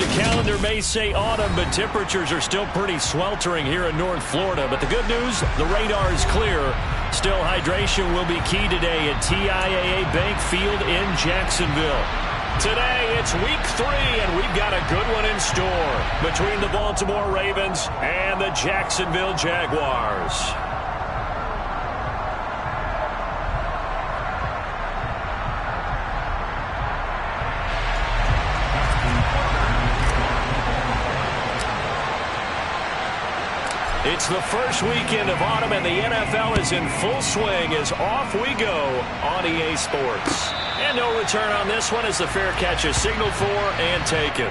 calendar may say autumn, but temperatures are still pretty sweltering here in North Florida. But the good news, the radar is clear. Still, hydration will be key today at TIAA Bank Field in Jacksonville. Today, it's week 3, and we've got a good one in store between the Baltimore Ravens and the Jacksonville Jaguars. It's the first weekend of autumn, and the NFL is in full swing as off we go on EA Sports. And no return on this one as the fair catch is signaled for and taken.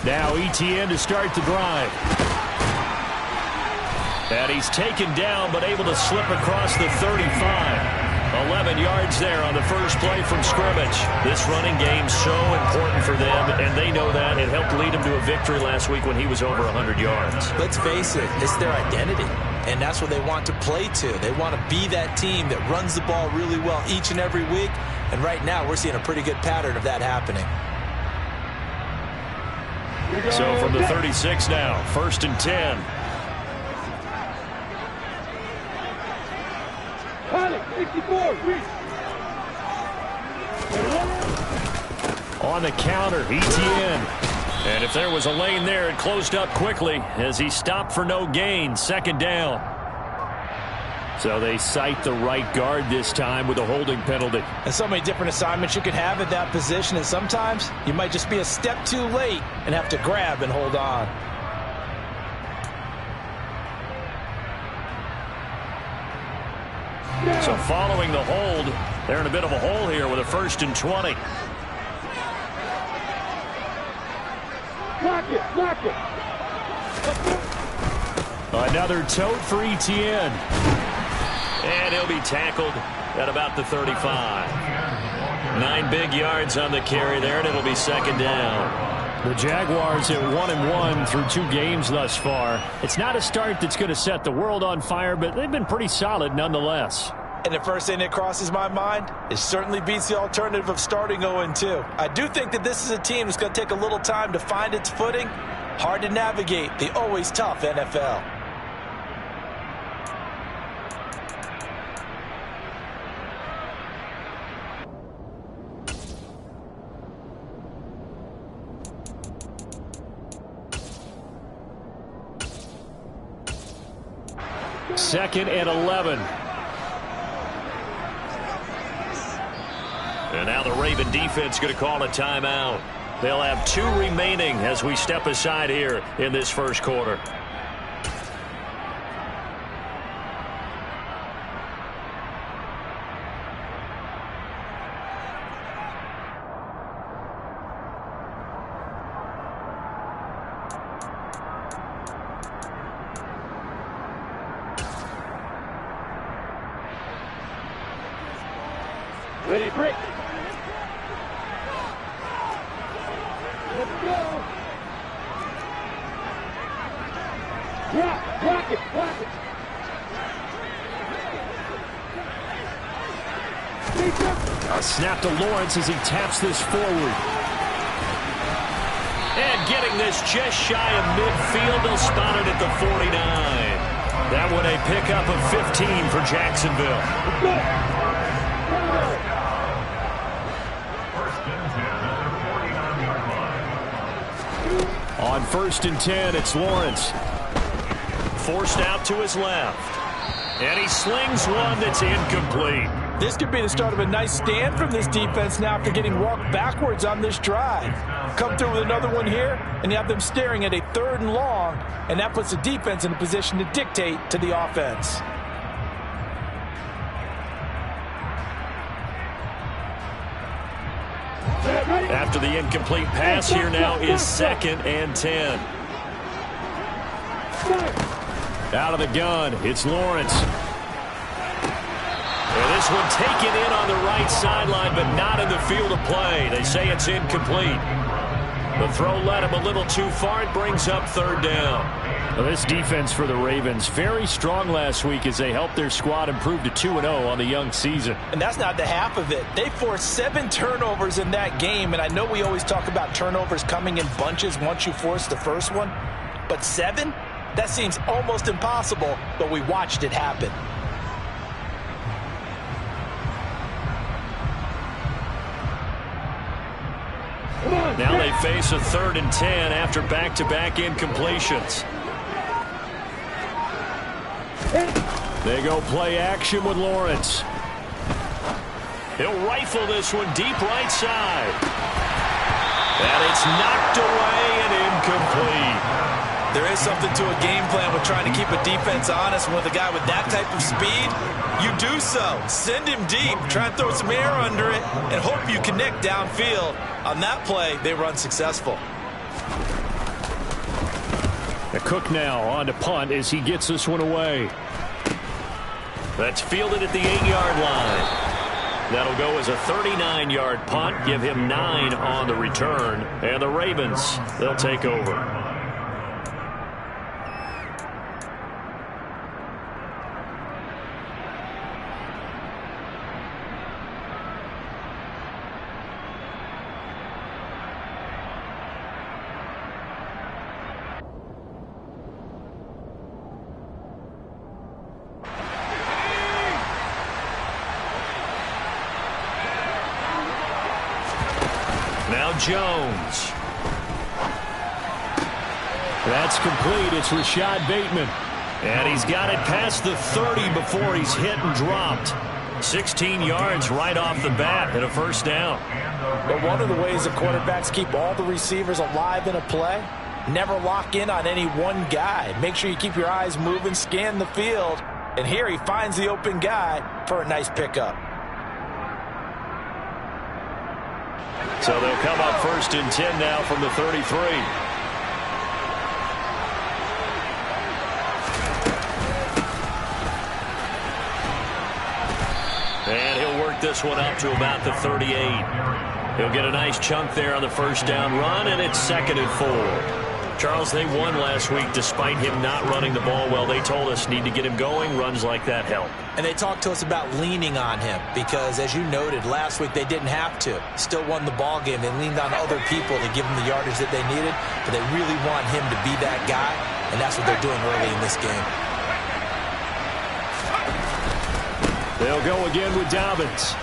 Now ETN to start the drive. And he's taken down but able to slip across the 35. 11 yards there on the first play from scrimmage. This running game so important for them, and they know that. It helped lead him to a victory last week when he was over 100 yards. Let's face it, it's their identity, and that's what they want to play to. They want to be that team that runs the ball really well each and every week, and right now we're seeing a pretty good pattern of that happening. So from the 36 now, 1st and 10. On the counter, ETN. And if there was a lane there, it closed up quickly as he stopped for no gain. 2nd down. So they cite the right guard this time with a holding penalty. And so many different assignments you could have at that position, and sometimes you might just be a step too late and have to grab and hold on. So following the hold, they're in a bit of a hole here with a 1st and 20. Block it. Another tote for ETN. And he'll be tackled at about the 35. 9 big yards on the carry there, and it'll be 2nd down. The Jaguars at 1-1 through 2 games thus far. It's not a start that's going to set the world on fire, but they've been pretty solid nonetheless. And the first thing that crosses my mind, it certainly beats the alternative of starting 0-2. I do think that this is a team that's going to take a little time to find its footing. Hard to navigate the always tough NFL. Second and 11. And now the Raven defense going to call a timeout. They'll have 2 remaining as we step aside here in this first quarter. Ready, break. Let's go. Block it. A snap to Lawrence as he taps this forward. And getting this just shy of midfield, they'll spot it at the 49. That one a pickup of 15 for Jacksonville. Let's go. On 1st and 10, it's Lawrence. Forced out to his left. And he slings one that's incomplete. This could be the start of a nice stand from this defense now after getting walked backwards on this drive. Come through with another one here, and you have them staring at a 3rd and long, and that puts the defense in a position to dictate to the offense. Right. After the incomplete pass, here now is 2nd and 10. Out of the gun, it's Lawrence. And this one taken in on the right sideline, but not in the field of play. They say it's incomplete. The throw led him a little too far. It brings up 3rd down. Well, this defense for the Ravens, very strong last week as they helped their squad improve to 2-0 on the young season. And that's not the half of it. They forced 7 turnovers in that game, and I know we always talk about turnovers coming in bunches once you force the first one. But 7? That seems almost impossible, but we watched it happen. Now they face a 3rd and 10 after back-to-back incompletions. They go play action with Lawrence. He'll rifle this one deep right side. And it's knocked away and incomplete. There is something to a game plan with trying to keep a defense honest. With a guy with that type of speed, you do so. Send him deep, try and throw some air under it, and hope you connect downfield. On that play, they were unsuccessful. The Cook now on to punt as he gets this one away. That's fielded at the 8-yard line. That'll go as a 39-yard punt. Give him 9 on the return. And the Ravens, they'll take over. Now Jones. That's complete. It's Rashad Bateman. And he's got it past the 30 before he's hit and dropped. 16 yards right off the bat and a 1st down. But one of the ways the quarterbacks keep all the receivers alive in a play, never lock in on any one guy. Make sure you keep your eyes moving, scan the field. And here he finds the open guy for a nice pickup. So they'll come up 1st and 10 now from the 33. And he'll work this one up to about the 38. He'll get a nice chunk there on the 1st down run, and it's 2nd and 4. Charles, they won last week despite him not running the ball well. They told us need to get him going. Runs like that help. And they talked to us about leaning on him because, as you noted, last week they didn't have to. Still won the ball game. They leaned on other people to give them the yardage that they needed, but they really want him to be that guy, and that's what they're doing early in this game. They'll go again with Dobbins.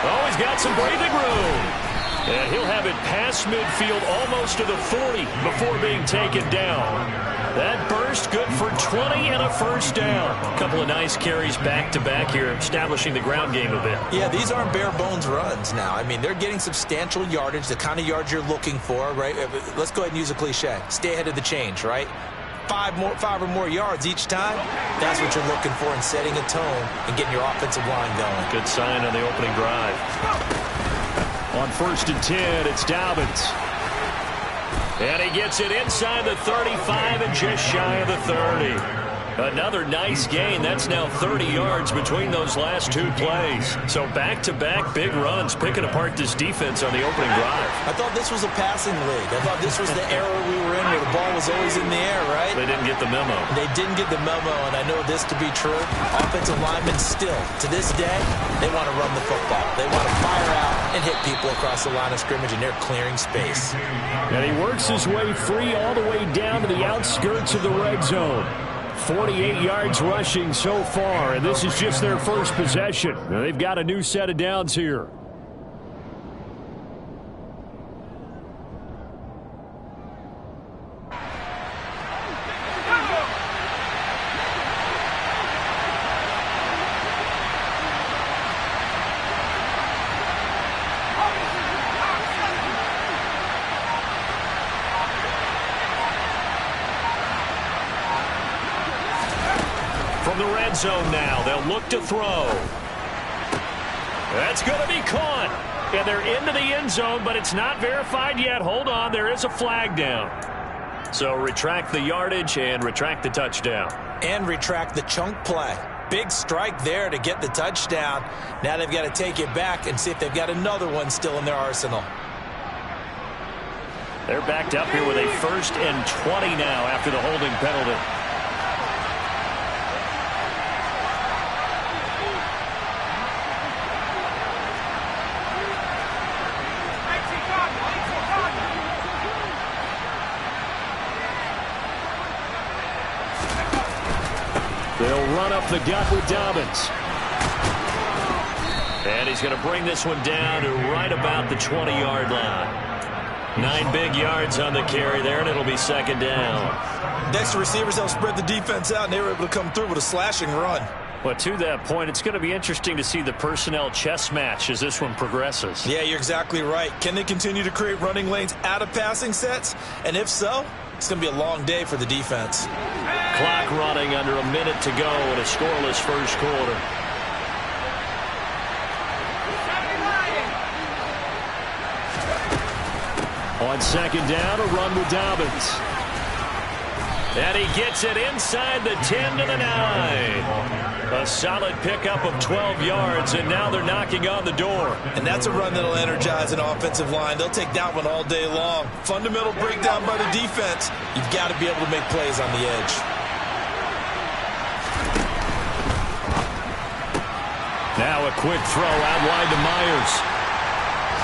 Oh, he's got some breathing room. And he'll have it past midfield almost to the 40 before being taken down. That burst good for 20 and a 1st down. A couple of nice carries back-to-back here, establishing the ground game a bit. Yeah, these aren't bare-bones runs now. I mean, they're getting substantial yardage, the kind of yards you're looking for, right? Let's go ahead and use a cliche. Stay ahead of the change, right? 5 or more yards each time. That's what you're looking for in setting a tone and getting your offensive line going. Good sign on the opening drive. On 1st and 10, it's Dobbins. And he gets it inside the 35 and just shy of the 30. Another nice gain. That's now 30 yards between those last 2 plays. So back-to-back big runs, picking apart this defense on the opening drive. I thought this was a passing league. I thought this was the era we were in where the ball was always in the air, right? They didn't get the memo. They didn't get the memo, and I know this to be true. Offensive linemen still, to this day, they want to run the football. They want to fire out and hit people across the line of scrimmage, and they're clearing space. And he works his way free all the way down to the outskirts of the red zone. 48 yards rushing so far, and this is just their first possession. Now they've got a new set of downs here. From the red zone now, they'll look to throw. That's going to be caught. And they're into the end zone, but it's not verified yet. Hold on, there is a flag down. So retract the yardage and retract the touchdown. And retract the chunk play. Big strike there to get the touchdown. Now they've got to take it back and see if they've got another one still in their arsenal. They're backed up here with a 1st and 20 now after the holding penalty. They'll run up the gut with Dobbins. And he's going to bring this one down to right about the 20-yard line. 9 big yards on the carry there, and it'll be 2nd down. Next, the receivers helped spread the defense out, and they were able to come through with a slashing run. Well, to that point, it's going to be interesting to see the personnel chess match as this one progresses. Yeah, you're exactly right. Can they continue to create running lanes out of passing sets? And if so, it's going to be a long day for the defense. Clock running under a minute to go in a scoreless first quarter. On 2nd down, a run with Dobbins. And he gets it inside the 10 to the 9. A solid pickup of 12 yards, and now they're knocking on the door. And that's a run that'll energize an offensive line. They'll take that one all day long. Fundamental breakdown by the defense. You've got to be able to make plays on the edge. Now a quick throw out wide to Myers.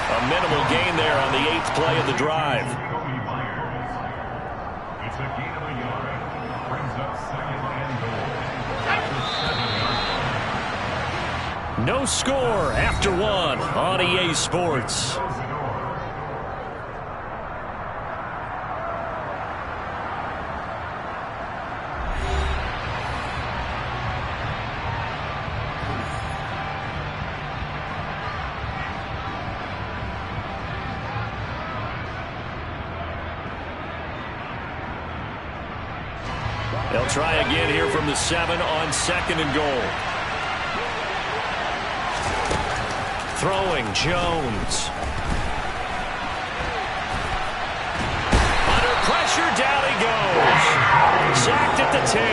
A minimal gain there on the 8th play of the drive. No score after 1 on EA Sports. They'll try again here from the 7 on 2nd and goal. Throwing Jones. Under pressure, down he goes. Sacked at the 10.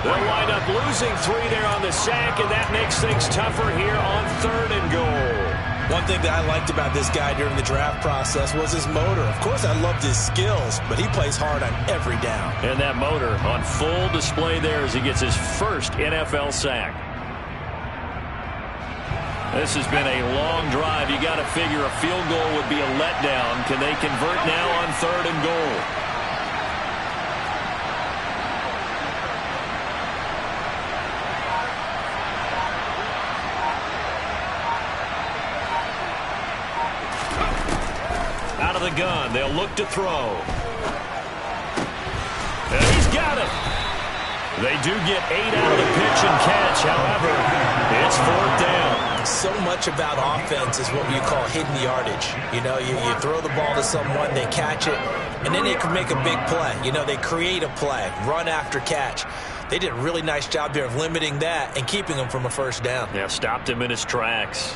They'll wind up losing 3 there on the sack, and that makes things tougher here on 3rd and goal. One thing that I liked about this guy during the draft process was his motor. Of course, I loved his skills, but he plays hard on every down. And that motor on full display there as he gets his first NFL sack. This has been a long drive. You got to figure a field goal would be a letdown. Can they convert now on 3rd and goal? Out of the gun, they'll look to throw. And he's got it. They do get 8 out of the pitch and catch. However, it's 4th down. So much about offense is what you call hidden yardage. You know, you throw the ball to someone, they catch it, and then they can make a big play. You know, they create a play, run after catch. They did a really nice job there of limiting that and keeping him from a 1st down. Yeah, stopped him in his tracks.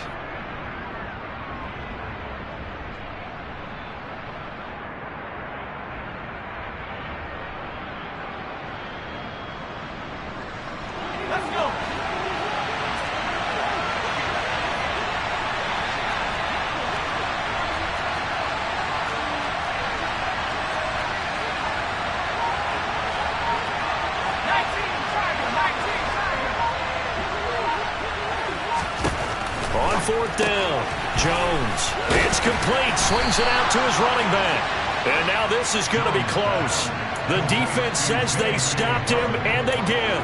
On 4th down, Jones. It's complete. Swings it out to his running back. And now this is going to be close. The defense says they stopped him, and they did.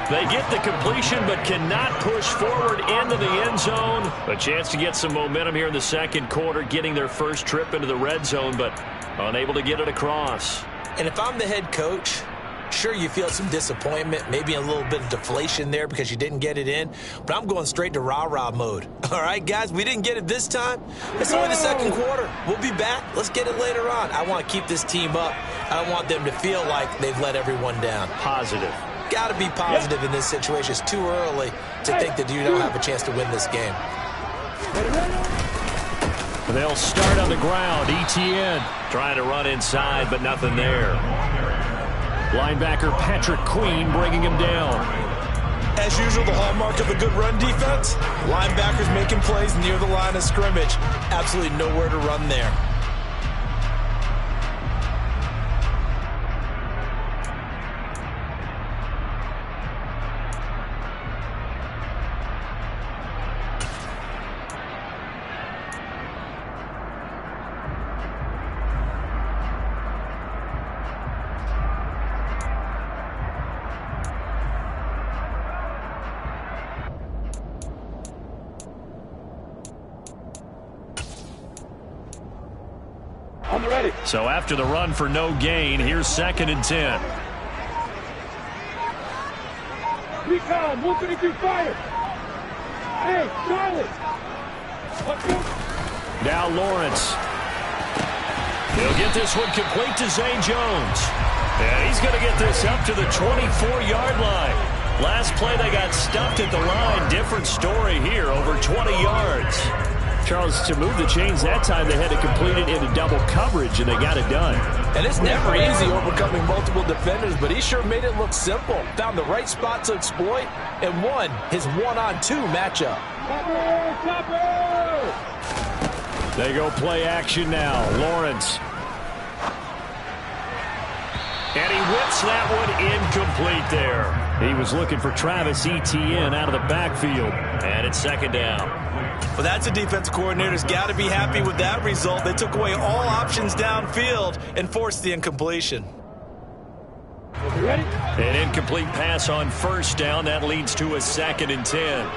They get the completion but cannot push forward into the end zone. A chance to get some momentum here in the 2nd quarter, getting their first trip into the red zone, but unable to get it across. And if I'm the head coach, sure, you feel some disappointment, maybe a little bit of deflation there because you didn't get it in, but I'm going straight to rah-rah mode. All right, guys, we didn't get it this time. It's only the 2nd quarter. We'll be back. Let's get it later on. I want to keep this team up. I don't want them to feel like they've let everyone down. Positive. Got to be positive in this situation. It's too early to think that you don't have a chance to win this game. They'll start on the ground. ETN trying to run inside, but nothing there. Linebacker Patrick Queen bringing him down. As usual, the hallmark of a good run defense, linebackers making plays near the line of scrimmage. Absolutely nowhere to run there. So after the run for no gain, here's 2nd and 10. Recon, 133 fire. Hey, Charlie. Now Lawrence. He'll get this one complete to Zane Jones. And he's going to get this up to the 24-yard line. Last play they got stuffed at the line. Different story here, over 20 yards. Charles, to move the chains that time, they had to complete it into double coverage, and they got it done. And it's never easy overcoming multiple defenders, but he sure made it look simple. Found the right spot to exploit and won his 1-on-2 matchup. They go play action now. Lawrence. And he whips that one incomplete there. He was looking for Travis Etienne out of the backfield. And it's 2nd down. Well, that's a defense coordinator's got to be happy with that result. They took away all options downfield and forced the incompletion. Ready? An incomplete pass on 1st down. That leads to a 2nd and 10.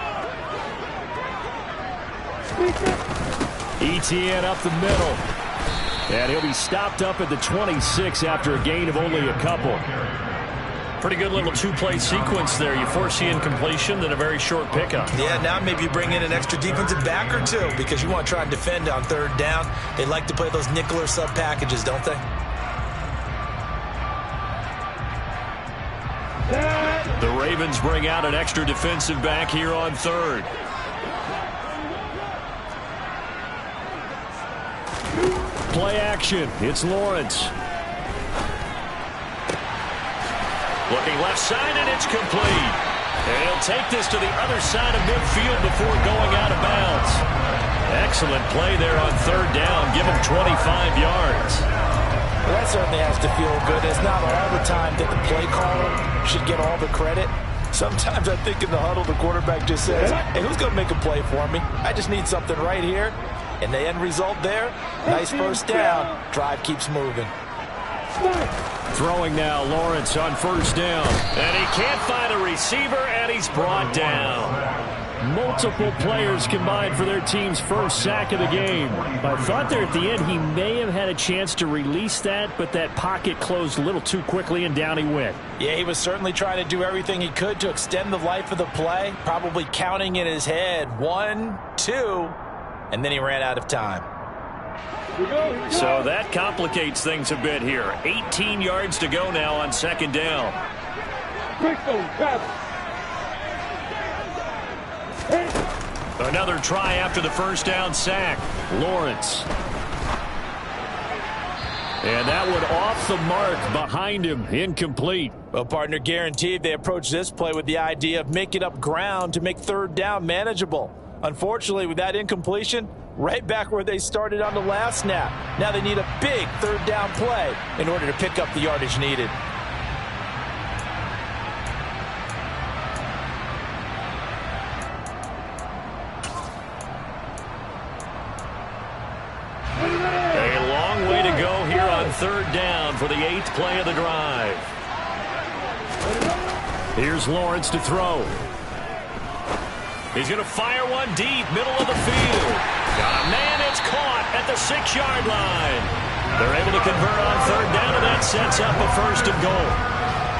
Etienne up the middle. And he'll be stopped up at the 26 after a gain of only a couple. Pretty good little two-play sequence there. You force the incompletion, then a very short pickup. Yeah, now maybe you bring in an extra defensive back or two because you want to try and defend on 3rd down. They like to play those nickel or sub packages, don't they? The Ravens bring out an extra defensive back here on 3rd. Play action. It's Lawrence. Looking left side, and it's complete. And he'll take this to the other side of midfield before going out of bounds. Excellent play there on 3rd down. Give him 25 yards. Well, that certainly has to feel good. It's not all the time that the play caller should get all the credit. Sometimes I think in the huddle, the quarterback just says, hey, who's going to make a play for me? I just need something right here. And the end result there, nice 1st down. Drive keeps moving. Throwing now, Lawrence on 1st down. And he can't find a receiver, and he's brought down. Multiple players combined for their team's 1st sack of the game. I thought there at the end he may have had a chance to release that, but that pocket closed a little too quickly, and down he went. Yeah, he was certainly trying to do everything he could to extend the life of the play, probably counting in his head 1, 2, and then he ran out of time. So that complicates things a bit here. 18 yards to go now on 2nd down. Another try after the 1st down sack. Lawrence. And that one off the mark behind him. Incomplete. Well, partner, guaranteed they approach this play with the idea of making up ground to make 3rd down manageable. Unfortunately, with that incompletion, right back where they started on the last snap. Now they need a big 3rd down play in order to pick up the yardage needed. A long way to go here on 3rd down for the 8th play of the drive. Here's Lawrence to throw. He's going to fire one deep, middle of the field. Got a man, it's caught at the 6-yard line. They're able to convert on 3rd down, and that sets up a 1st and goal.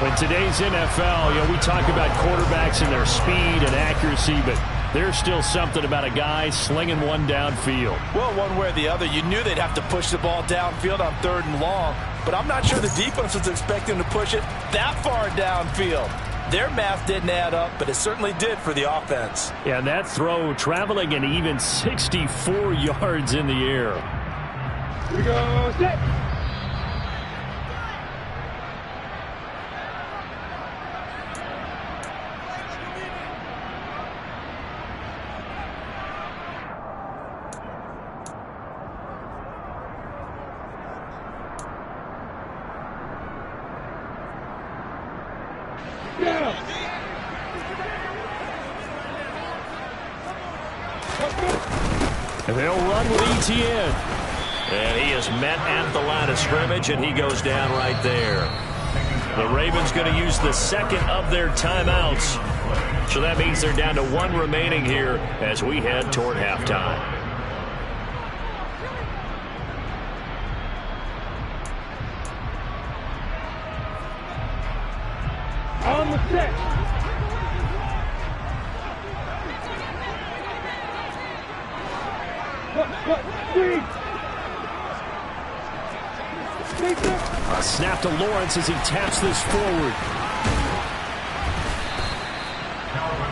In today's NFL, we talk about quarterbacks and their speed and accuracy, but there's still something about a guy slinging one downfield. Well, one way or the other, you knew they'd have to push the ball downfield on 3rd and long, but I'm not sure the defense was expecting to push it that far downfield. Their math didn't add up, but it certainly did for the offense. And that throw traveling an even 64 yards in the air. Here we go, set. And they'll run with ETN. And he is met at the line of scrimmage, and he goes down right there. The Ravens going to use the second of their timeouts. So that means they're down to one remaining here as we head toward halftime. On the set. Three. A snap to Lawrence as he taps this forward.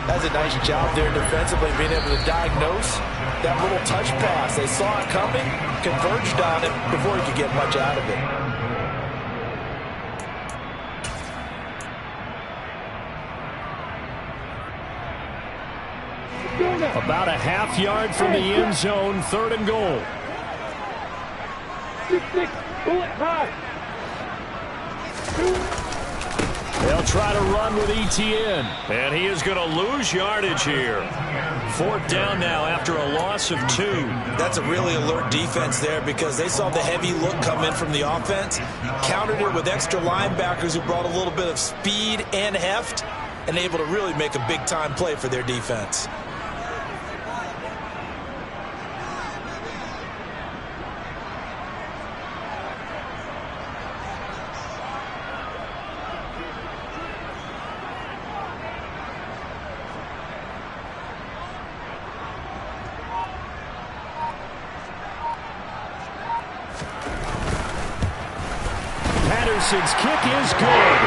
That's a nice job there defensively, being able to diagnose that little touch pass. They saw it coming, converged on it before he could get much out of it. About a half yard from the end zone, 3rd and goal. 6, bullet high. They'll try to run with ETN. And he is going to lose yardage here. 4th down now after a loss of 2. That's a really alert defense there because they saw the heavy look come in from the offense, countered it with extra linebackers who brought a little bit of speed and heft, and able to really make a big-time play for their defense. Patterson's kick is good.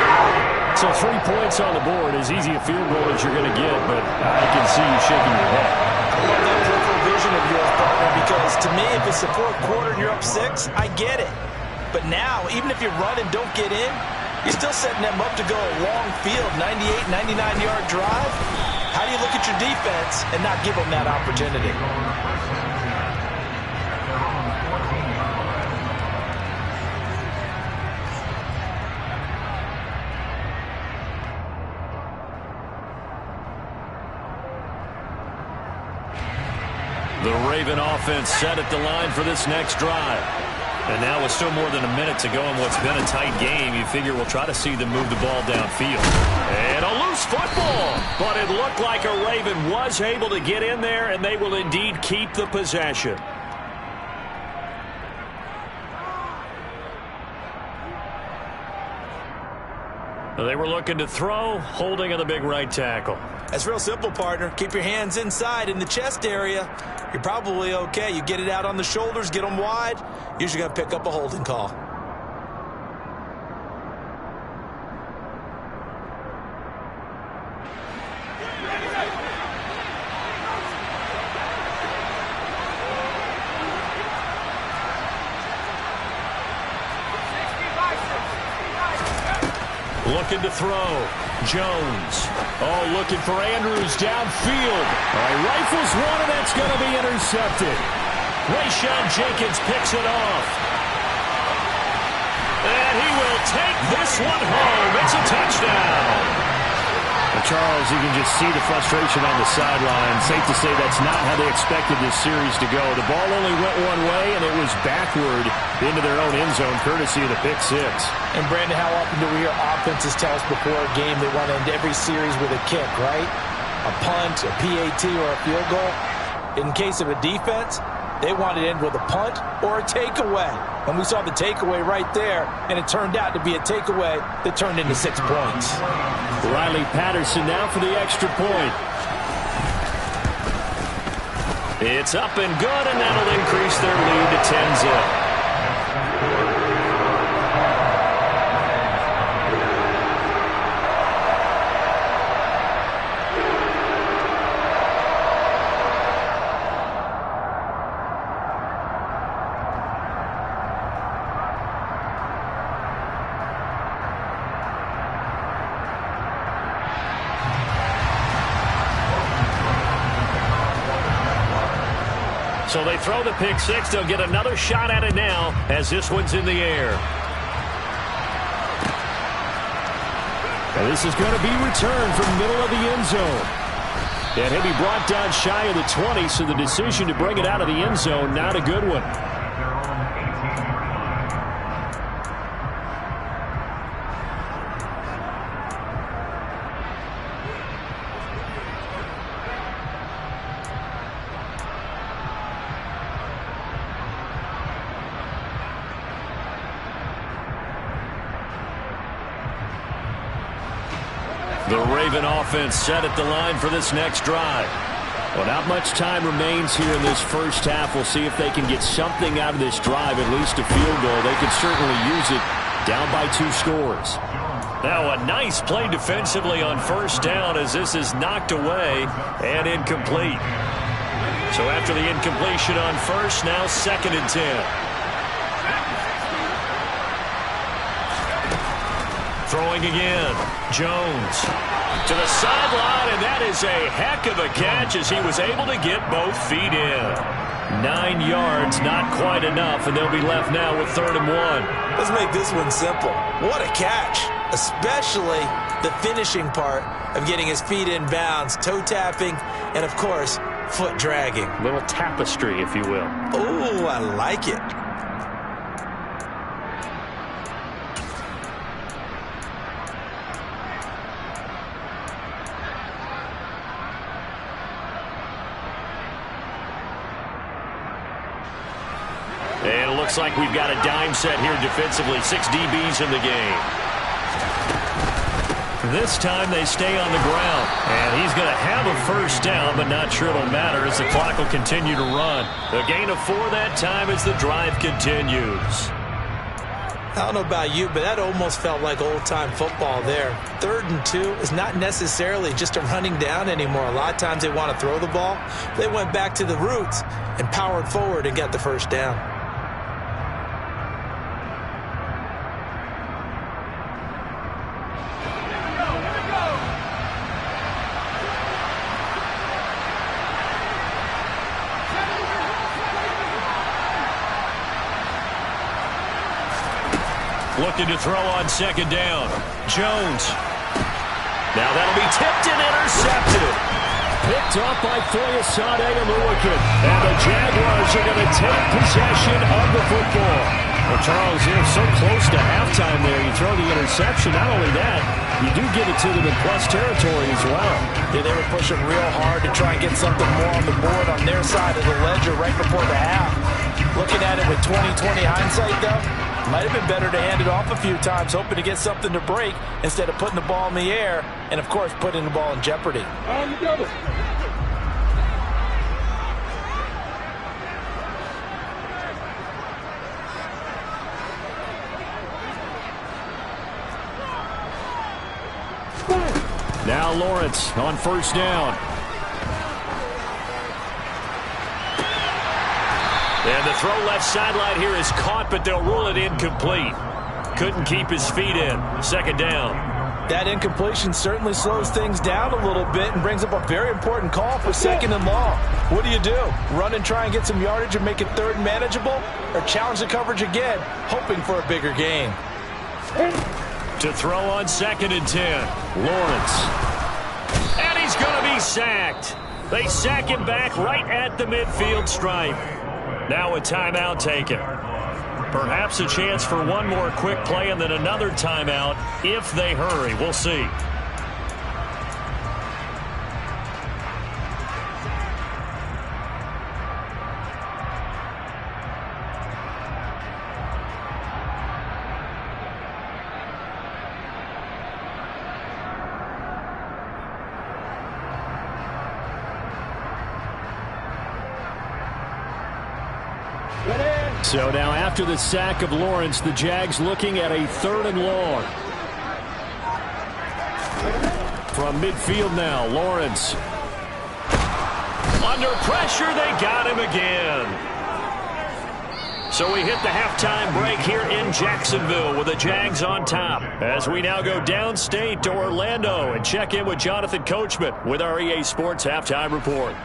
So 3 points on the board, as easy a field goal as you're going to get, but I can see you shaking your head. I love that peripheral vision of yours, partner, because to me, if it's the 4th quarter and you're up 6, I get it. But now, even if you run and don't get in, you're still setting them up to go a long field, 98, 99-yard drive. How do you look at your defense and not give them that opportunity? The Raven offense set at the line for this next drive. And now with still more than a minute to go in what's been a tight game, you figure we'll try to see them move the ball downfield. And a loose football. But it looked like a Raven was able to get in there, and they will indeed keep the possession. They were looking to throw, holding on the big right tackle. That's real simple, partner. Keep your hands inside in the chest area. You're probably okay. You get it out on the shoulders, get them wide. Usually going to pick up a holding call. Looking to throw. Jones. Oh, looking for Andrews downfield. Rifles one, and that's going to be intercepted. Rayshawn Jenkins picks it off. And he will take this one home. It's a touchdown. And Charles, you can just see the frustration on the sideline. Safe to say that's not how they expected this series to go. The ball only went one way, and it was backward into their own end zone, courtesy of the pick 6. And, Brandon, how often do we hear offenses tell us before a game they want to end every series with a kick, right? A punt, a PAT, or a field goal. In case of a defense, they want to end with a punt or a takeaway. And we saw the takeaway right there, and it turned out to be a takeaway that turned into 6 points. Riley Patterson now for the extra point. It's up and good, and that'll increase their lead to 10-zip. So they throw the pick six. They'll get another shot at it now as this one's in the air. And this is going to be returned from the middle of the end zone. And he'll be brought down shy of the 20, so the decision to bring it out of the end zone, not a good one. The Raven offense set at the line for this next drive. Well, not much time remains here in this first half. We'll see if they can get something out of this drive, at least a field goal. They could certainly use it down by 2 scores. Now a nice play defensively on first down as this is knocked away and incomplete. So after the incompletion on first, now 2nd and 10. Throwing again, Jones to the sideline, and that is a heck of a catch as he was able to get both feet in. 9 yards, not quite enough, and they'll be left now with 3rd and 1. Let's make this one simple. What a catch, especially the finishing part of getting his feet in bounds, toe tapping, and of course, foot dragging. Little tapestry, if you will. Oh, I like it. And it looks like we've got a dime set here defensively. 6 DBs in the game. This time they stay on the ground. And he's going to have a first down, but not sure it'll matter as the clock will continue to run. A gain of 4 that time as the drive continues. I don't know about you, but that almost felt like old-time football there. 3rd and 2 is not necessarily just a running down anymore. A lot of times they want to throw the ball. They went back to the roots and powered forward and got the first down. Looking to throw on 2nd down. Jones. Now that'll be tipped and intercepted. Picked off by Foyesade and Lewickin. And the Jaguars are going to take possession of the football. Well, Charles, they're so close to halftime there. You throw the interception. Not only that, you do give it to them in plus territory as well. Yeah, they were pushing real hard to try and get something more on the board on their side of the ledger right before the half. Looking at it with 20/20 hindsight, though, might have been better to hand it off a few times, hoping to get something to break instead of putting the ball in the air and, of course, putting the ball in jeopardy. On the double. Now Lawrence on first down. And the throw left sideline here is caught, but they'll rule it incomplete. Couldn't keep his feet in. 2nd down. That incompletion certainly slows things down a little bit and brings up a very important call for 2nd and long. What do? Run and try and get some yardage and make it 3rd and manageable? Or challenge the coverage again, hoping for a bigger gain? To throw on 2nd and 10. Lawrence. And he's going to be sacked. They sack him back right at the midfield stripe. Now a timeout taken. Perhaps a chance for one more quick play and then another timeout if they hurry. We'll see. So now after the sack of Lawrence, the Jags looking at a 3rd and long. From midfield now, Lawrence. Under pressure, they got him again. So we hit the halftime break here in Jacksonville with the Jags on top. As we now go downstate to Orlando and check in with Jonathan Coachman with our EA Sports Halftime Report.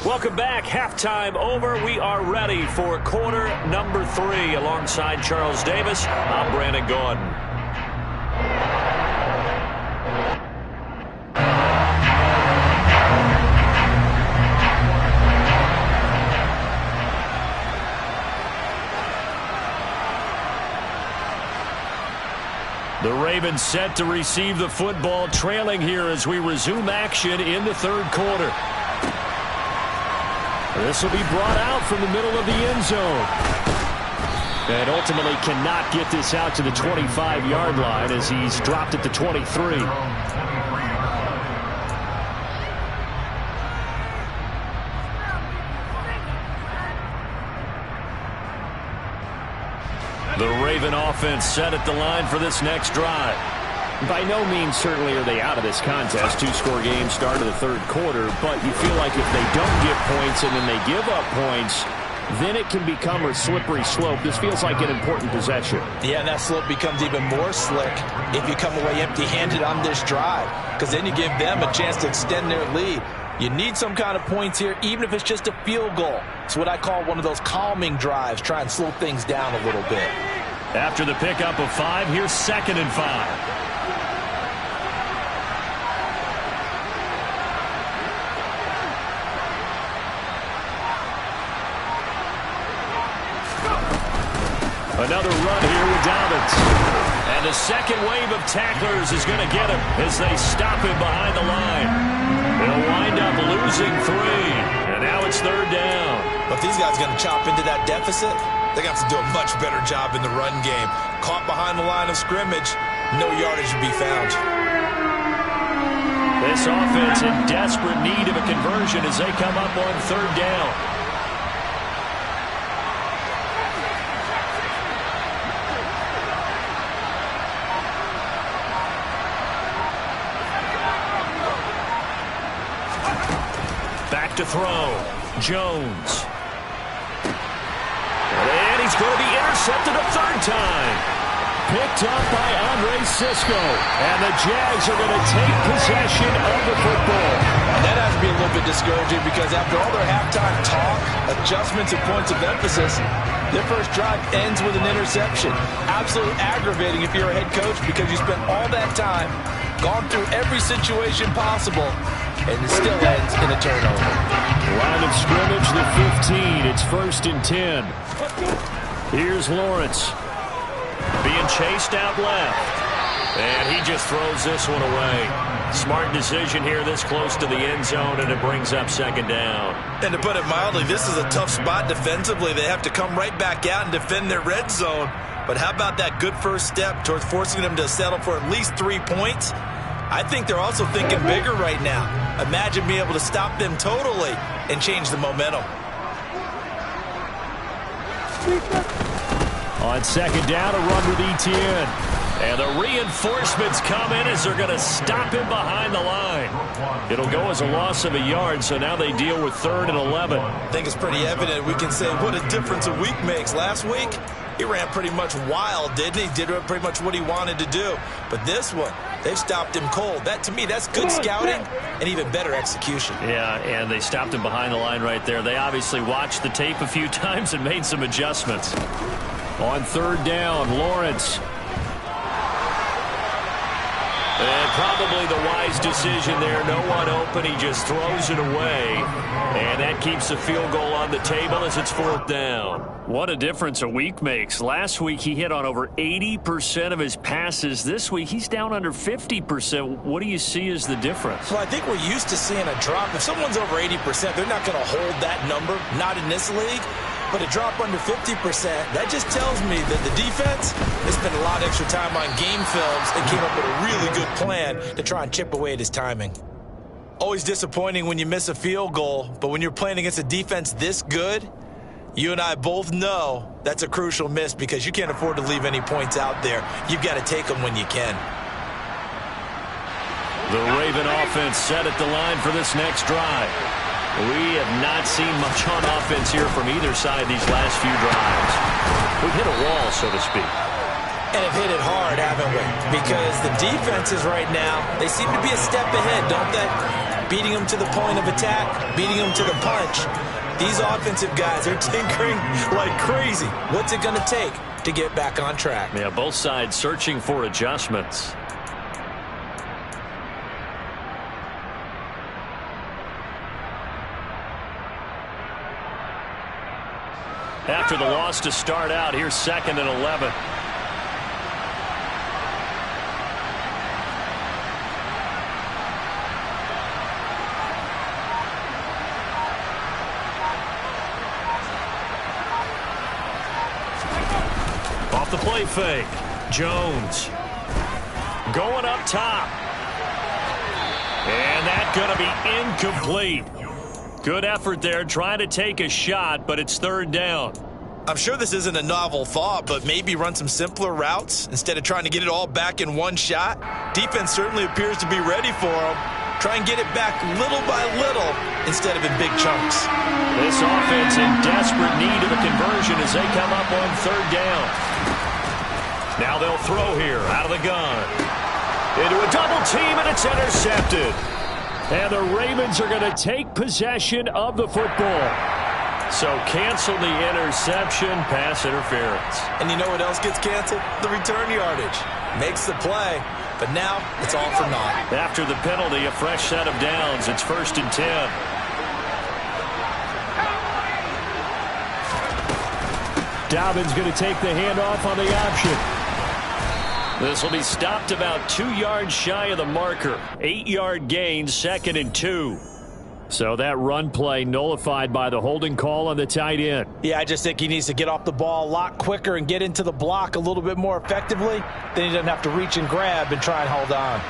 Welcome back. Halftime over. We are ready for quarter number 3. Alongside Charles Davis, I'm Brandon Gordon. The Ravens set to receive the football, trailing here as we resume action in the third quarter. This will be brought out from the middle of the end zone. And ultimately cannot get this out to the 25-yard line as he's dropped at the 23. The Raven offense set at the line for this next drive. By no means certainly are they out of this contest. 2-score game start of the third quarter, but you feel like if they don't get points and then they give up points, then it can become a slippery slope. This feels like an important possession. Yeah, and that slope becomes even more slick if you come away empty-handed on this drive, because then you give them a chance to extend their lead. You need some kind of points here, even if it's just a field goal. It's what I call one of those calming drives, try and slow things down a little bit. After the pickup of 5, here's 2nd and 5. Another run here with Dobbins. And the second wave of tacklers is going to get him as they stop him behind the line. They'll wind up losing 3. And now it's 3rd down. But if these guys are going to chop into that deficit, they're going to have to do a much better job in the run game. Caught behind the line of scrimmage, no yardage to be found. This offense in desperate need of a conversion as they come up on 3rd down. Back to throw. Jones. And he's going to be intercepted a 3rd time. Picked up by Andre Sisco. And the Jags are going to take possession of the football. And that has to be a little bit discouraging because after all their halftime talk, adjustments, and points of emphasis, their first drive ends with an interception. Absolutely aggravating if you're a head coach because you spent all that time, gone through every situation possible, and it still ends in a turnover. Line of scrimmage, the 15. It's 1st and 10. Here's Lawrence. Being chased out left. And he just throws this one away. Smart decision here this close to the end zone, and it brings up 2nd down. And to put it mildly, this is a tough spot defensively. They have to come right back out and defend their red zone. But how about that good first step towards forcing them to settle for at least 3 points? I think they're also thinking bigger right now. Imagine being able to stop them totally and change the momentum. On 2nd down, a run with Etienne. And the reinforcements come in as they're going to stop him behind the line. It'll go as a loss of a yard, so now they deal with 3rd and 11. I think it's pretty evident. We can say what a difference a week makes. Last week, he ran pretty much wild, didn't he? Did pretty much what he wanted to do. But this one, they've stopped him cold. That, to me, that's good scouting and even better execution. Yeah, and they stopped him behind the line right there. They obviously watched the tape a few times and made some adjustments. On 3rd down, Lawrence. And probably the wise decision there. No one open. He just throws it away. And that keeps the field goal on the table as it's 4th down. What a difference a week makes. Last week he hit on over 80% of his passes. This week he's down under 50%. What do you see as the difference? Well, I think we're used to seeing a drop. If someone's over 80%, they're not going to hold that number. Not in this league. But a drop under 50%, that just tells me that the defense has spent a lot of extra time on game films and came up with a really good plan to try and chip away at his timing. Always disappointing when you miss a field goal, but when you're playing against a defense this good, you and I both know that's a crucial miss because you can't afford to leave any points out there. You've got to take them when you can. The Raven offense set at the line for this next drive. We have not seen much on offense here from either side these last few drives. We've hit a wall, so to speak. And have hit it hard, haven't we? Because the defenses right now, they seem to be a step ahead, don't they? beating them to the point of attack, beating them to the punch. These offensive guys are tinkering like crazy. What's it going to take to get back on track? Yeah, both sides searching for adjustments. After the loss to start out, here's 2nd and 11. Off the play fake. Jones going up top. And that's going to be incomplete. Good effort there, trying to take a shot, but it's 3rd down. I'm sure this isn't a novel thought, but maybe run some simpler routes instead of trying to get it all back in one shot. Defense certainly appears to be ready for them. Try and get it back little by little instead of in big chunks. This offense in desperate need of a conversion as they come up on 3rd down. Now they'll throw here out of the gun. Into a double team, and it's intercepted. And the Ravens are going to take possession of the football. So cancel the interception, pass interference. And you know what else gets canceled? The return yardage. Makes the play, but now it's all for naught. After the penalty, a fresh set of downs. It's 1st and 10. Dobbins going to take the handoff on the option. This will be stopped about 2 yards shy of the marker. 8-yard gain, 2nd and 2. So that run play nullified by the holding call on the tight end. Yeah, I just think he needs to get off the ball a lot quicker and get into the block a little bit more effectively. Then he doesn't have to reach and grab and try and hold on.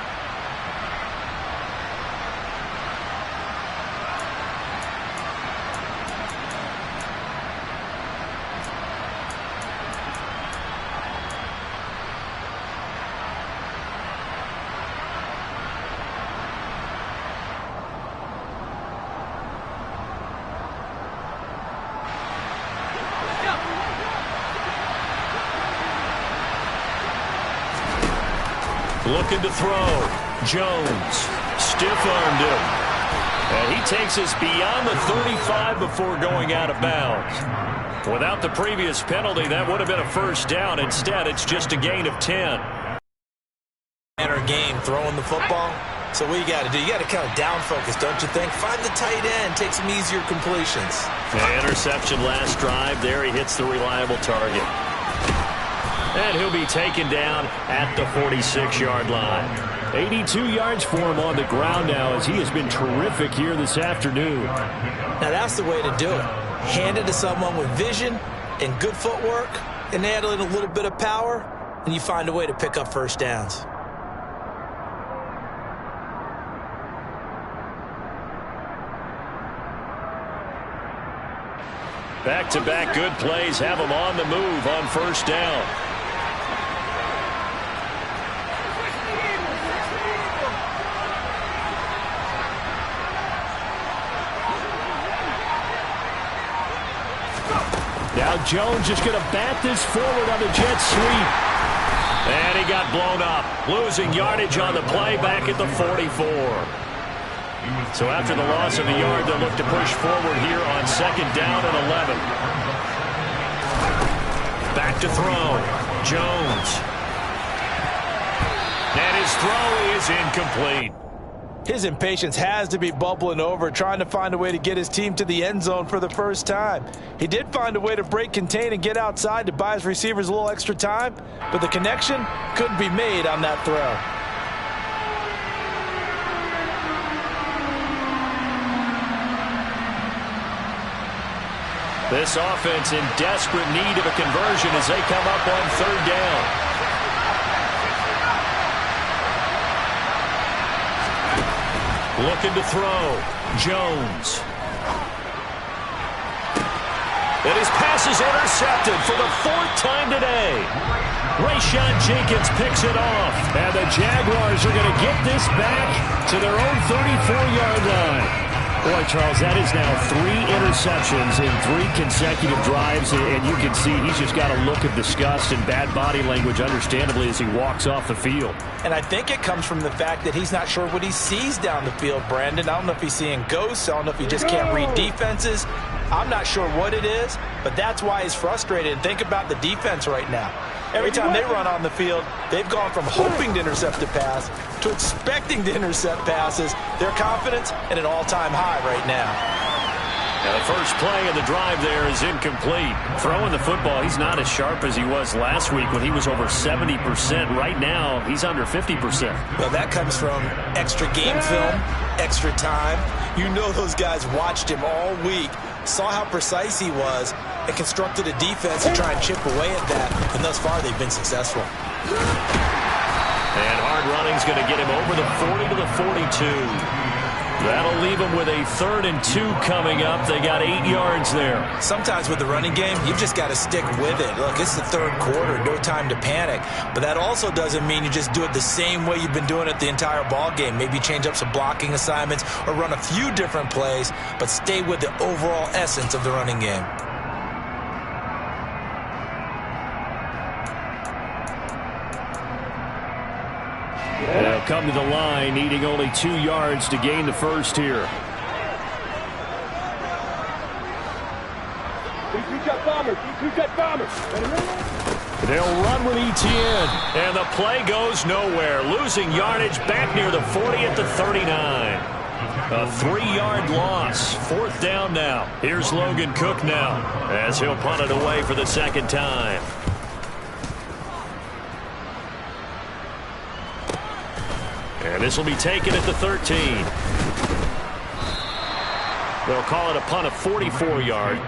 Looking to throw. Jones stiff-armed him. And he takes us beyond the 35 before going out of bounds. Without the previous penalty, that would have been a 1st down. Instead, it's just a gain of 10. Game throwing the football. So what you got to do, you got to kind of down focus, don't you think? Find the tight end, take some easier completions. Interception last drive. There he hits the reliable target. And he'll be taken down at the 46-yard line. 82 yards for him on the ground now as he has been terrific here this afternoon. Now that's the way to do it. Hand it to someone with vision and good footwork and add in a little bit of power, and you find a way to pick up 1st downs. Back-to-back good plays have him on the move on 1st down. Now Jones is going to bat this forward on the jet sweep. And he got blown up. Losing yardage on the play back at the 44. So after the loss of a yard, they'll look to push forward here on 2nd down and 11. Back to throw. Jones. And his throw is incomplete. His impatience has to be bubbling over, trying to find a way to get his team to the end zone for the 1st time. He did find a way to break contain and get outside to buy his receivers a little extra time, but the connection couldn't be made on that throw. This offense in desperate need of a conversion as they come up on 3rd down. Looking to throw. Jones. And his pass is intercepted for the 4th time today. Rayshon Jenkins picks it off. And the Jaguars are going to get this back to their own 34-yard line. Boy, Charles, that is now 3 interceptions in 3 consecutive drives, and you can see he's just got a look of disgust and bad body language, understandably, as he walks off the field. And I think it comes from the fact that he's not sure what he sees down the field, Brandon. I don't know if he's seeing ghosts. I don't know if he just can't read defenses. I'm not sure what it is, but that's why he's frustrated. And think about the defense right now. Every time they run on the field, they've gone from hoping to intercept a pass to expecting to intercept passes. Their confidence at an all-time high right now. Now the first play of the drive there is incomplete. Throwing the football, he's not as sharp as he was last week when he was over 70%. Right now, he's under 50%. Well, that comes from extra game film, extra time. You know those guys watched him all week, saw how precise he was, and constructed a defense to try and chip away at that. And thus far, they've been successful. And hard running's going to get him over the 40 to the 42. That'll leave them with a 3rd and 2 coming up. They got 8 yards there. Sometimes with the running game, you've just got to stick with it. Look, it's the 3rd quarter, no time to panic. But that also doesn't mean you just do it the same way you've been doing it the entire ball game. Maybe change up some blocking assignments or run a few different plays, but stay with the overall essence of the running game. They'll come to the line, needing only 2 yards to gain the first here. They'll run with Etienne. And the play goes nowhere. Losing yardage back near the 40 at the 39. A 3-yard loss. 4th down now. Here's Logan Cook now as he'll punt it away for the 2nd time. And this will be taken at the 13. They'll call it a punt of 44 yards.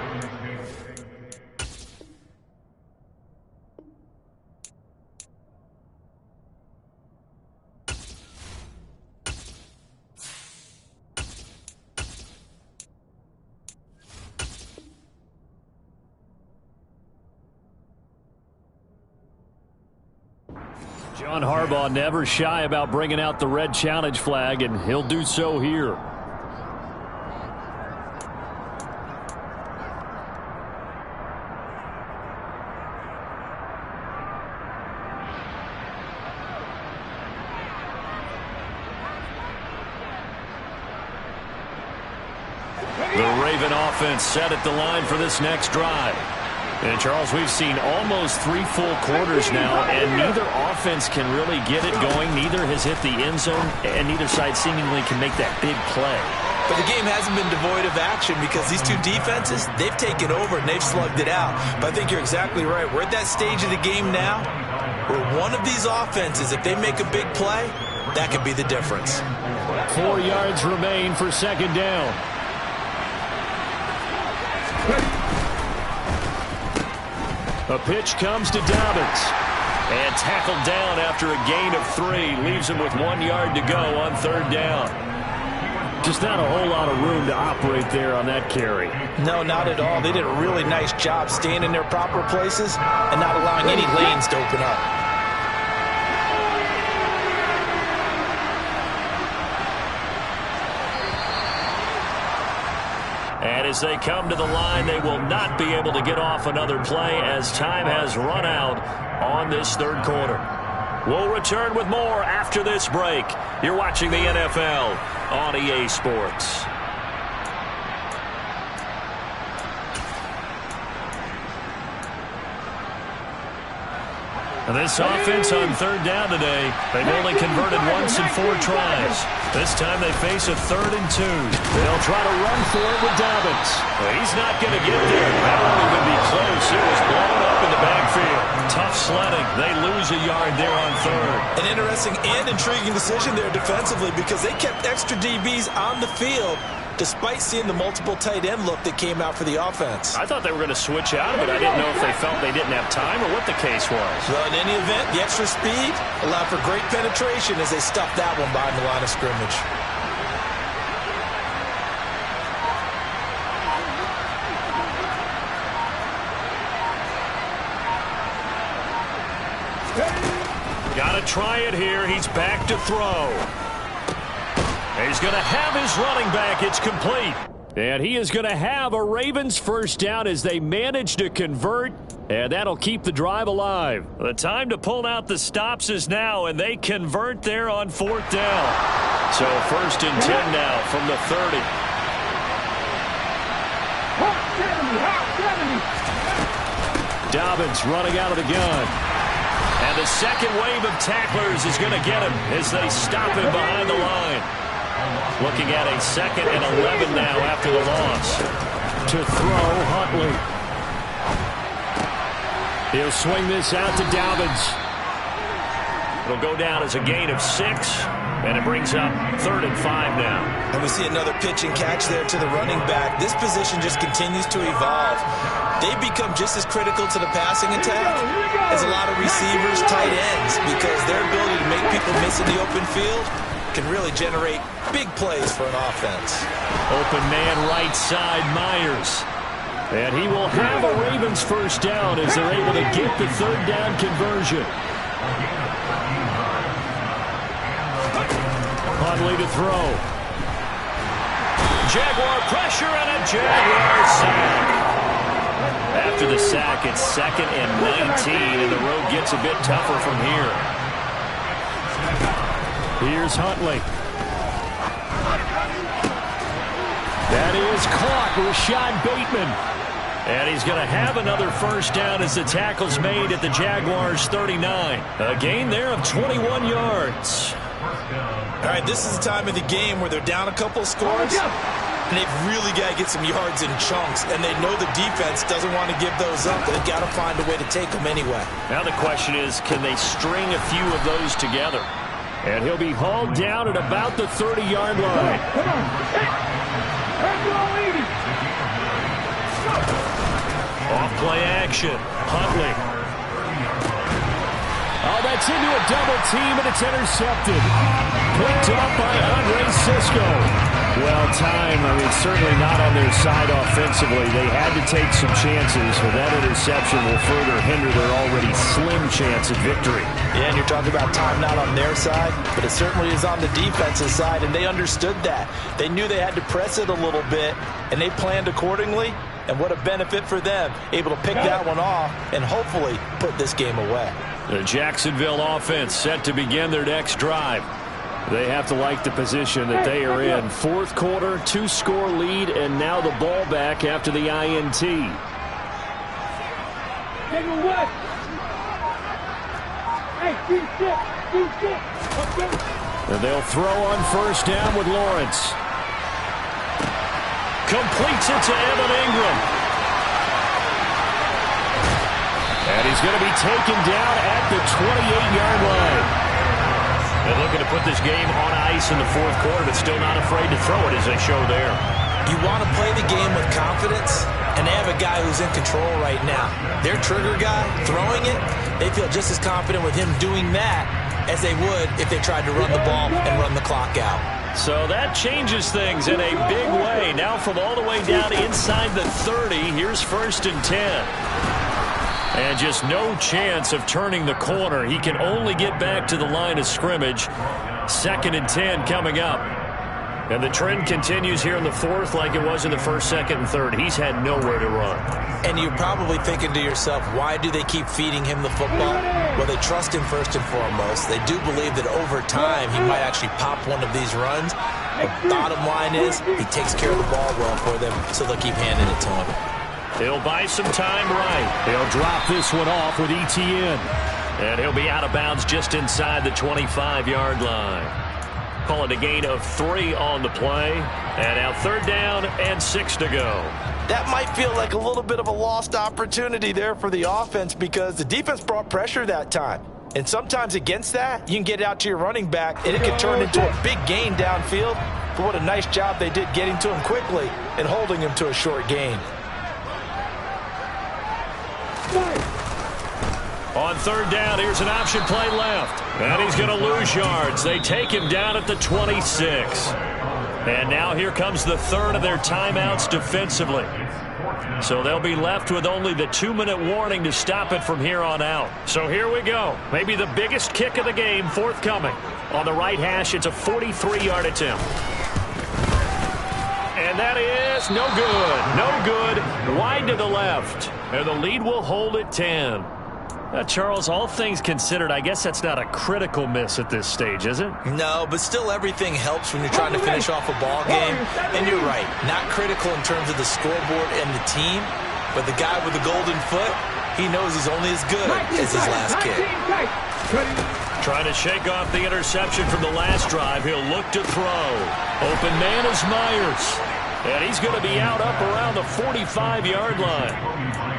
John Harbaugh never shy about bringing out the red challenge flag, and he'll do so here. The Raven offense set at the line for this next drive. And, Charles, we've seen almost 3 full quarters now, and neither offense can really get it going. Neither has hit the end zone, and neither side seemingly can make that big play. But the game hasn't been devoid of action because these two defenses, they've taken over and they've slugged it out. But I think you're exactly right. We're at that stage of the game now where one of these offenses, if they make a big play, that could be the difference. 4 yards remain for 2nd down. A pitch comes to Dobbins. And tackled down after a gain of 3. Leaves him with 1 yard to go on 3rd down. Just not a whole lot of room to operate there on that carry. No, not at all. They did a really nice job staying in their proper places and not allowing any lanes to open up. And as they come to the line, they will not be able to get off another play as time has run out on this 3rd quarter. We'll return with more after this break. You're watching the NFL on EA Sports. And this offense on 3rd down today, they've only converted once in 4 tries. This time they face a 3rd and 2. They'll try to run for it with Dobbins. Well, he's not going to get there. That only would be close. It was blown up in the backfield. Tough sledding. They lose a yard there on 3rd. An interesting and intriguing decision there defensively because they kept extra DBs on the field despite seeing the multiple tight end look that came out for the offense. I thought they were going to switch out of it. I didn't know if they felt they didn't have time or what the case was. Well, in any event, the extra speed allowed for great penetration as they stuffed that one behind the line of scrimmage. Got to try it here. He's back to throw. He's going to have his running back. It's complete. And he is going to have a Ravens first down as they manage to convert, and that'll keep the drive alive. The time to pull out the stops is now, and they convert there on 4th down. So 1st and 10 now from the 30. Dobbins running out of the gun. And the second wave of tacklers is going to get him as they stop him behind the line. Looking at a 2nd and 11 now after the loss. To throw, Huntley. He'll swing this out to Dobbins. It'll go down as a gain of 6, and it brings up 3rd and 5 now. And we see another pitch and catch there to the running back. This position just continues to evolve. They become just as critical to the passing attack as a lot of receivers, tight ends, because their ability to make people miss in the open field can really generate big plays for an offense. Open man right side, Myers. And he will have a Ravens first down as they're able to get the 3rd down conversion. Huntley to throw. Jaguar pressure and a Jaguar sack. After the sack, it's 2nd and 19, and the road gets a bit tougher from here. Here's Huntley. That is caught. Rashad Bateman. And he's going to have another first down as the tackle's made at the Jaguars' 39. A gain there of 21 yards. All right, this is the time of the game where they're down a couple of scores, and they've really got to get some yards in chunks, and they know the defense doesn't want to give those up. They've got to find a way to take them anyway. Now the question is, can they string a few of those together? And he'll be hauled down at about the 30-yard line. Off play action. Huntley. Oh, that's into a double team, and it's intercepted. Picked up by Andre Sisco. Well timed. I mean, certainly not on their side offensively. They had to take some chances, but that interception will further hinder their already slim chance of victory. Yeah, and you're talking about time not on their side, but it certainly is on the defensive side, and they understood that. They knew they had to press it a little bit, and they planned accordingly, and what a benefit for them, able to pick that one off and hopefully put this game away. The Jacksonville offense set to begin their next drive. They have to like the position that they are in. 4th quarter, 2-score lead, and now the ball back after the INT. And they'll throw on first down with Lawrence. Completes it to Evan Ingram. And he's going to be taken down at the 28-yard line. They're looking to put this game on ice in the 4th quarter, but still not afraid to throw it as they show there. You want to play the game with confidence, and they have a guy who's in control right now. Their trigger guy, throwing it, they feel just as confident with him doing that as they would if they tried to run the ball and run the clock out. So that changes things in a big way. Now from all the way down inside the 30, here's 1st and 10. And just no chance of turning the corner. He can only get back to the line of scrimmage. 2nd and 10 coming up. And the trend continues here in the 4th like it was in the 1st, 2nd, and 3rd. He's had nowhere to run. And you're probably thinking to yourself, why do they keep feeding him the football? Well, they trust him first and foremost. They do believe that over time he might actually pop one of these runs. The bottom line is he takes care of the ball well for them, so they'll keep handing it to him. He'll buy some time right. He'll drop this one off with ETN. And he'll be out of bounds just inside the 25-yard line. Call it a gain of 3 on the play. And now 3rd down and 6 to go. That might feel like a little bit of a lost opportunity there for the offense because the defense brought pressure that time. And sometimes against that, you can get out to your running back, and it can turn into a big gain downfield. But what a nice job they did getting to him quickly and holding him to a short gain. On 3rd down, here's an option play left. And he's going to lose yards. They take him down at the 26. And now here comes the 3rd of their timeouts defensively. So they'll be left with only the 2-minute warning to stop it from here on out. So here we go. Maybe the biggest kick of the game forthcoming. On the right hash, it's a 43-yard attempt. And that is no good. No good. Wide to the left. And the lead will hold at 10. Charles, all things considered, I guess that's not a critical miss at this stage, is it? No, but still everything helps when you're trying to finish off a ball game. And you're right, not critical in terms of the scoreboard and the team, but the guy with the golden foot, he knows he's only as good as his last kick. Trying to shake off the interception from the last drive. He'll look to throw. Open man is Myers. And he's going to be out up around the 45-yard line.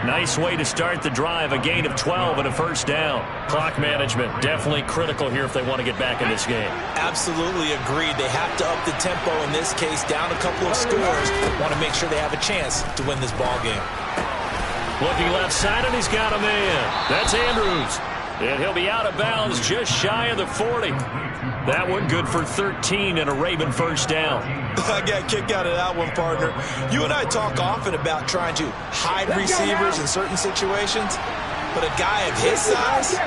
Nice way to start the drive, a gain of 12 and a first down. Clock management definitely critical here if they want to get back in this game. Absolutely agreed. They have to up the tempo in this case, down a couple of scores. Want to make sure they have a chance to win this ball game. Looking left side, and he's got a man. That's Andrews. And he'll be out of bounds just shy of the 40. That one good for 13 and a Raven first down. I got a kick out of that one, partner. You and I talk often about trying to hide receivers in certain situations, but a guy of his size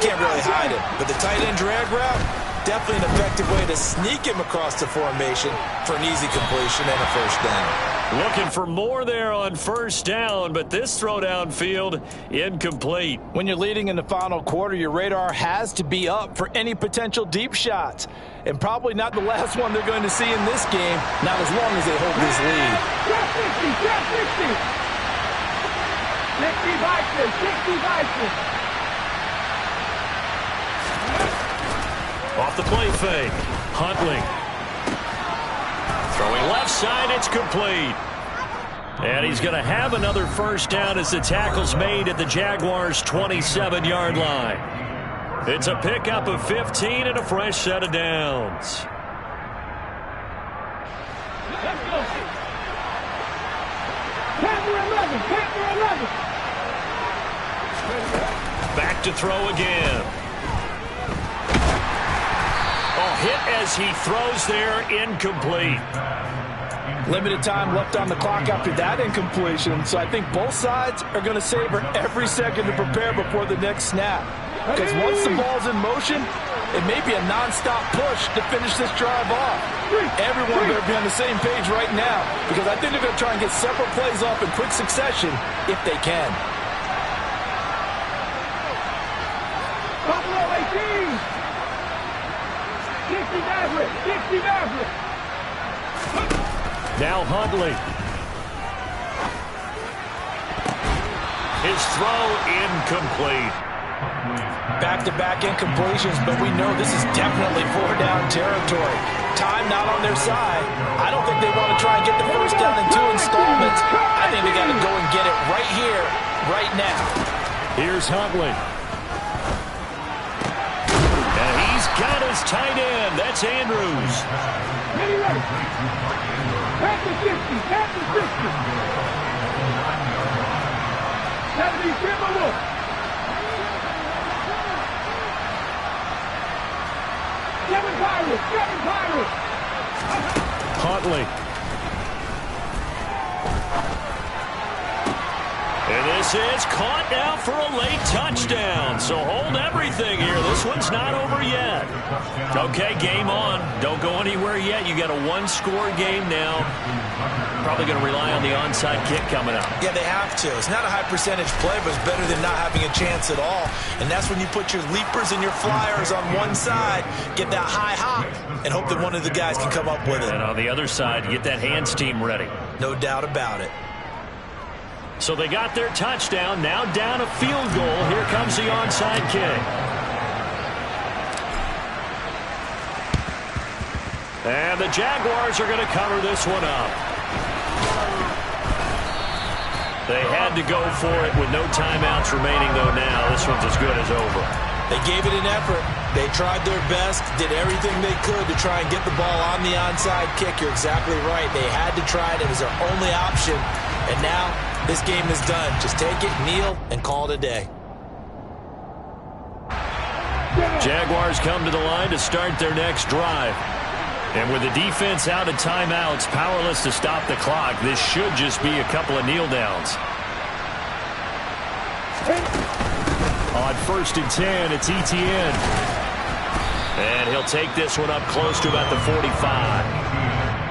can't really hide him. But the tight end drag route, definitely an effective way to sneak him across the formation for an easy completion and a first down. Looking for more there on first down, but this throw downfield incomplete. When you're leading in the final quarter, your radar has to be up for any potential deep shots. And probably not the last one they're going to see in this game, not as long as they hold this lead. 60. Off the play fake. Huntley. Throwing left side, it's complete. And he's going to have another first down as the tackle's made at the Jaguars' 27-yard line. It's a pickup of 15 and a fresh set of downs. Let's go. Panther 11. Back to throw again. Oh, hit as he throws there, incomplete. Limited time left on the clock after that incompletion, so I think both sides are going to savor every second to prepare before the next snap. Because once the ball's in motion, it may be a non-stop push to finish this drive off. Everyone better be on the same page right now, because I think they're going to try and get several plays off in quick succession if they can. Buffalo 18. 60 Maverick. Now Huntley. His throw incomplete. Back-to-back incompletions, but we know this is definitely four-down territory. Time not on their side. I don't think they want to try and get the first down in 2 installments. I think they got to go and get it right here, right now. Here's Huntley. And he's got his tight end. That's Andrews. Ready. Panther 50. 70 Timberwolf. Kevin Pirates. Huntley. And this is caught now for a late touchdown. So hold everything here. This one's not over yet. Okay, game on. Don't go anywhere yet. You got a one-score game now. Probably going to rely on the onside kick coming up. Yeah, they have to. It's not a high percentage play, but it's better than not having a chance at all. And that's when you put your leapers and your flyers on one side, get that high hop, and hope that one of the guys can come up with it. And on the other side, get that hands team ready. No doubt about it. So they got their touchdown, now down a field goal. Here comes the onside kick. And the Jaguars are going to cover this one up. They had to go for it with no timeouts remaining, though, now. This one's as good as over. They gave it an effort. They tried their best, did everything they could to try and get the ball on the onside kick. You're exactly right. They had to try it. It was their only option. And now this game is done. Just take it, kneel, and call it a day. Jaguars come to the line to start their next drive. And with the defense out of timeouts, powerless to stop the clock, this should just be a couple of kneel downs. On 1st and 10, it's Etienne. And he'll take this one up close to about the 45.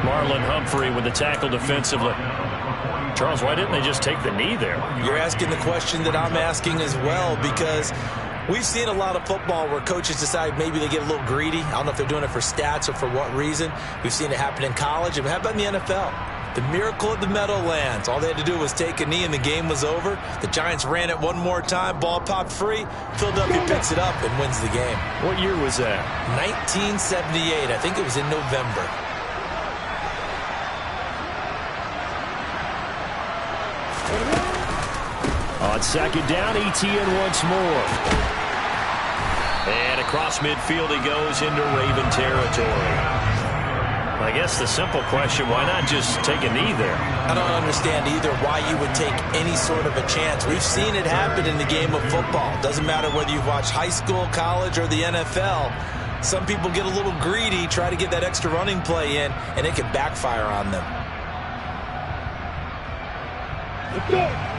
Marlon Humphrey with the tackle defensively. Charles, why didn't they just take the knee there? You're asking the question that I'm asking as well, because we've seen a lot of football where coaches decide maybe they get a little greedy. I don't know if they're doing it for stats or for what reason. We've seen it happen in college, and how about in the NFL? The miracle of the Meadowlands. All they had to do was take a knee and the game was over. The Giants ran it one more time. Ball popped free. Philadelphia picks it up and wins the game. What year was that? 1978. I think it was in November. On 2nd down, Etienne once more. And across midfield he goes into Raven territory. I guess the simple question, why not just take a knee there? I don't understand either why you would take any sort of a chance. We've seen it happen in the game of football. Doesn't matter whether you've watched high school, college, or the NFL. Some people get a little greedy, try to get that extra running play in, and it can backfire on them. Let's go.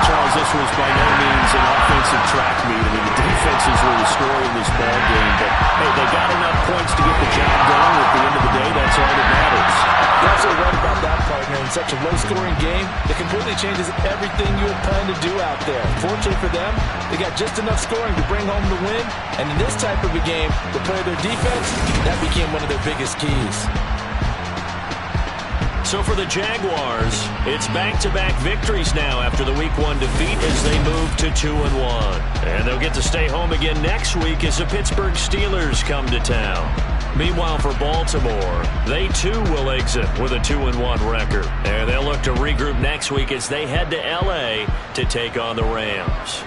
Charles, this was by no means an offensive track meet. I mean, the defenses were the story in this ball game, but hey, they got enough points to get the job done. At the end of the day, that's all that matters. You're absolutely right about that, partner. In such a low-scoring game, it completely changes everything you had planned to do out there. Fortunately for them, they got just enough scoring to bring home the win, and in this type of a game, to play their defense, that became one of their biggest keys. So for the Jaguars, it's back-to-back victories now after the Week 1 defeat as they move to 2-1. And they'll get to stay home again next week as the Pittsburgh Steelers come to town. Meanwhile, for Baltimore, they too will exit with a 2-1 record. And they'll look to regroup next week as they head to L.A. to take on the Rams.